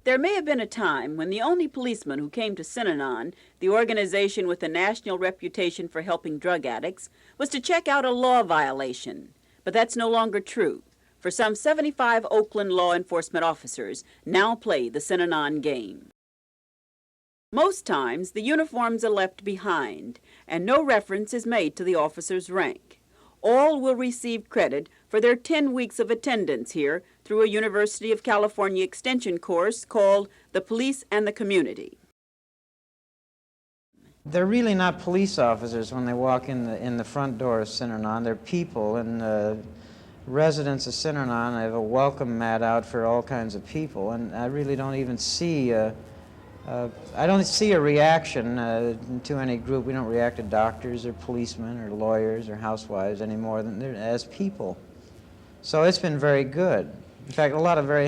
There may have been a time when the only policeman who came to Synanon, the organization with a national reputation for helping drug addicts, was to check out a law violation. But that's no longer true, for some 75 Oakland law enforcement officers now play the Synanon game. Most times, the uniforms are left behind, and no reference is made to the officer's rank. All will receive credit for their 10 weeks of attendance here through a University of California extension course called The Police and the Community. They're really not police officers when they walk in the front door of Synanon. They're people, and residents of Synanon have a welcome mat out for all kinds of people, and I really don't even see I don't see a reaction to any group. We don't react to doctors or policemen or lawyers or housewives any more than as people. So it's been very good. In fact, a lot of very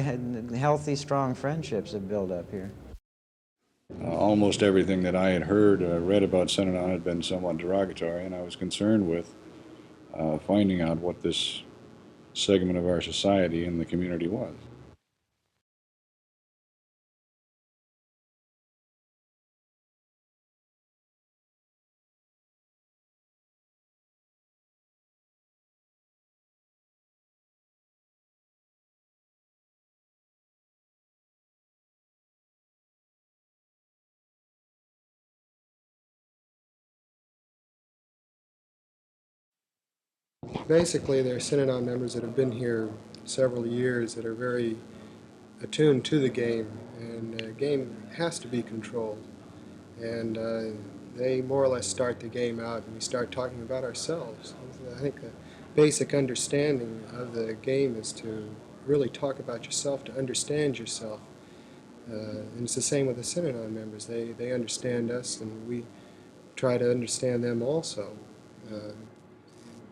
healthy, strong friendships have built up here. Almost everything that I had heard or read about Synanon had been somewhat derogatory, and I was concerned with finding out what this segment of our society and the community was. Basically, there are Synanon members that have been here several years that are very attuned to the game, and the game has to be controlled. And they more or less start the game out, and we start talking about ourselves. I think the basic understanding of the game is to really talk about yourself, to understand yourself. And it's the same with the Synanon members. They understand us, and we try to understand them also.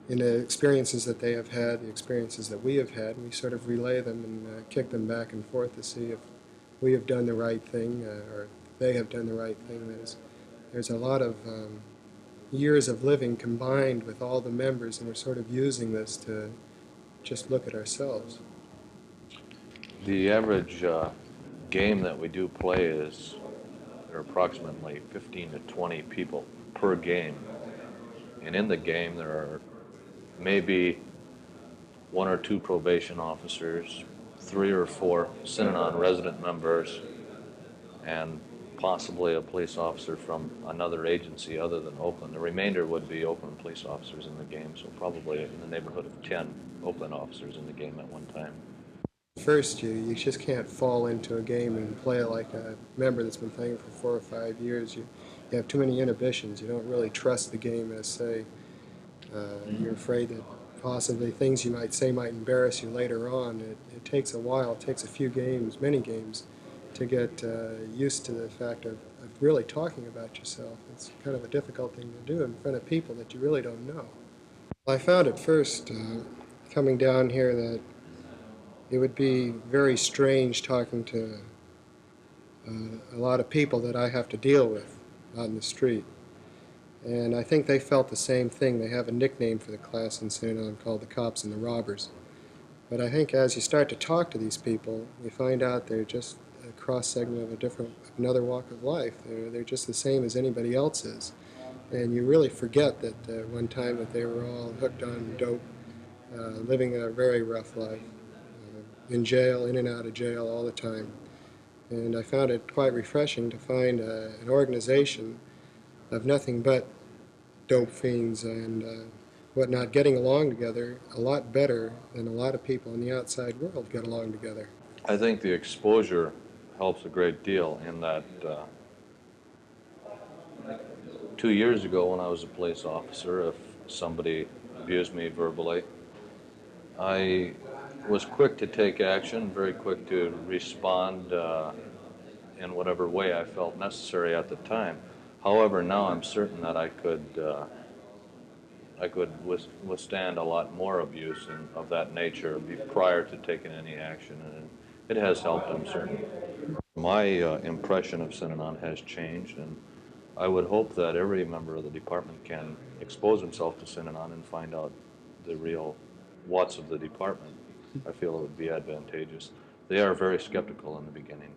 In the experiences that they have had, the experiences that we have had, we sort of relay them and kick them back and forth to see if we have done the right thing or they have done the right thing. There's a lot of years of living combined with all the members, and we're sort of using this to just look at ourselves. The average game that we do play is there are approximately 15 to 20 people per game. And in the game there are maybe 1 or 2 probation officers, 3 or 4 Synanon resident members, and possibly a police officer from another agency other than Oakland. The remainder would be Oakland police officers in the game, so probably in the neighborhood of 10 Oakland officers in the game at one time. First, you just can't fall into a game and play it like a member that's been playing for 4 or 5 years. You have too many inhibitions. You don't really trust the game as say. You're afraid that possibly things you might say might embarrass you later on. It takes a while, it takes a few games, many games, to get used to the fact of really talking about yourself. It's kind of a difficult thing to do in front of people that you really don't know. I found at first, coming down here, that it would be very strange talking to a lot of people that I have to deal with out in the street. And I think they felt the same thing. They have a nickname for the class in Synanon called the Cops and the Robbers. But I think as you start to talk to these people, you find out they're just a cross-segment of another walk of life. They're just the same as anybody else is. And you really forget that one time that they were all hooked on dope, living a very rough life, in jail, in and out of jail all the time. And I found it quite refreshing to find an organization of nothing but dope fiends and whatnot getting along together a lot better than a lot of people in the outside world get along together. I think the exposure helps a great deal in that 2 years ago when I was a police officer, if somebody abused me verbally, I was quick to take action, very quick to respond in whatever way I felt necessary at the time. However, now I'm certain that I could withstand a lot more abuse of that nature prior to taking any action, and it has helped, I'm certain. My impression of Synanon has changed, and I would hope that every member of the department can expose himself to Synanon and find out the real what's of the department. I feel it would be advantageous. They are very skeptical in the beginning.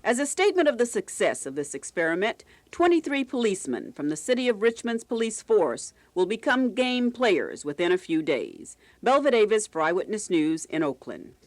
As a statement of the success of this experiment, 23 policemen from the City of Richmond's police force will become game players within a few days. Belva Davis for Eyewitness News in Oakland.